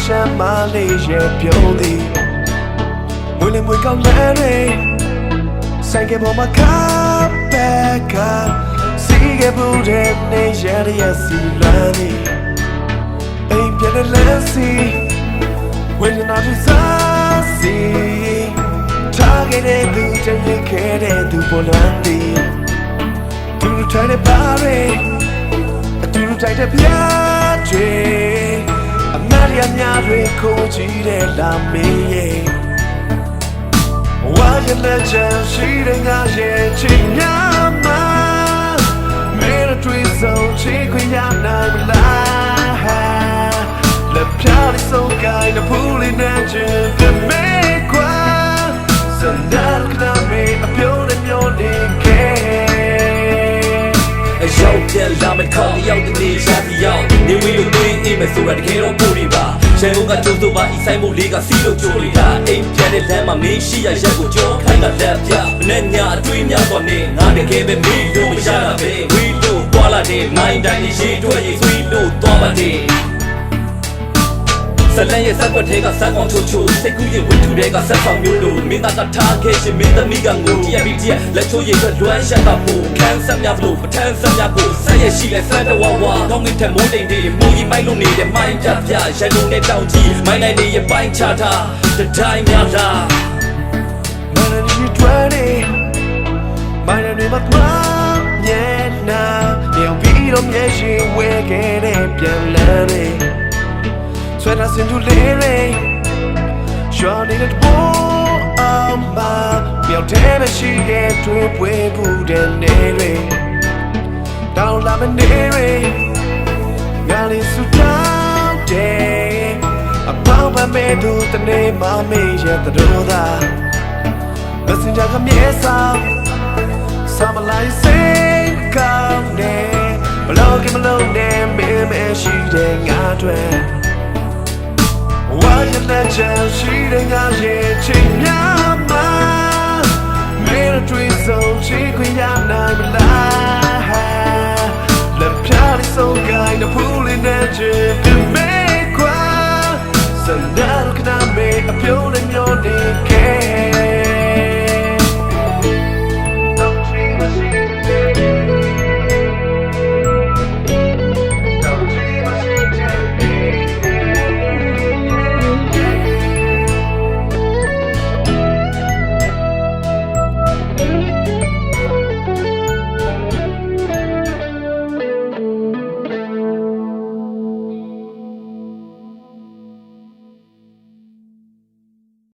ရှမ်းမလေးရဲ့ပြုံးသည်မွေးလင်းမွေးကောင်းလမ်းတွေဆိုင်ကပေါ်မှာကားဘက်ကစီးကဘူးတဲ့နေရဲ့စီလမ်းသည်အိမ်ပြတဲ့လမ်းစီဝိညာဉ်တော်စားစီထားခဲ့တဲ့သူတည်းရင်ခဲ့တဲ့သူပေါ်လမ်းသည်သူထိုင်တဲ့ပါရီအတူတိုင်တဲ့ပြားတွေအမရများတွေကိုကြည့်တဲ့လာမေးရဲ့ဝါရလက်ချင်ရှိတဲ့ငါရဲ့ချစ်များမှာမဲရတွေ့ဆုံးချစ်ခွင့်ရနိုင်မလားလက်ပြားလေးစုံကိုင်းတဲ့ဖူးလေးနဲ့ချင်တဲ့မဲကွာစံဒါကနာမေအပြုံးနဲ့မျောနေခဲ့ရောက်ပြန်လာမယ်ခေါင်းရောက်တဲ့နေရာစီရောက်နေဝေးလို့တွေးအိမ်မယ်ဆိုတာတကယ်တော့ပို့နေပါရှယ်ဘုံကကျုံဆိုပါဤဆိုင်မို့လေးကစီးလို့ကြိုးလေးတာအိမ်ပြန်တဲ့လမ်းမှာမင်းရှိရရက်ကိုကြောခိုင်းတာလက်ပြမနဲ့ညာအတွေးများတော့နေငါတကယ်ပဲမင်းလို့မရတာပဲဝီလို့ပွာလာတဲ့မိုင်းတိုင်းရေးတွေ့ရေးဆွေးလို့သွားပါတဲ့ဇလန်ရဲ့ဇက်ွက်ထဲကဇက်ကောင်ချိုချိုစိတ်ကူးရဲ့ဝတ္ထုတွေကဇက်ဆောင်မျိုးလို့မင်းသားကထားခဲ့ရှင်မင်းသမီးကငိုတရက်ပြီးတရက်လက်ချိုးရည်လွှမ်းရှက်တာဖို့ခန်းဆက်များလို့ပထန်းဆက်များဖို့ဆက်ရရှိလဲဆန်တဝဝကောင်းငင်ထက်မိုးတိမ်တွေမူကြီးမိုက်လို့နေတဲ့မိုင်းကြပြရန်ကုန်နဲ့တောင်ကြီးမိုင်းနိုင်တွေရဲ့ပိုင်းချထားတတိုင်းများလားမနက်ကြီး20မိုင်းနေမှာညနာမြေပြီးတော့မျက်ရှိဝဲခဲ့တဲ့ပြန်လန်းနေဆွဲထားစင်တူလေးလေးရှောင်းနေတဲ့ဘောအောင်ပါမြောက်တဲ့မရှိခဲ့တွေ့ပွဲဘူးတဲ့နေတွေတောင်းလာမနေတွေငါလေးစုတောင်းတယ်အပေါင်းပန်းမဲ့သူတနေ့မှမေးရတဲ့တို့သာမစင်ကြကမြဲဆောင်စမလိုက်စိတ်ကောင်းနေဘလို့ကမလို့နေမရှိတဲ့ငါတွေဝါရလက်ချင်ရှိတဲ့ငါရဲ့ချင်များ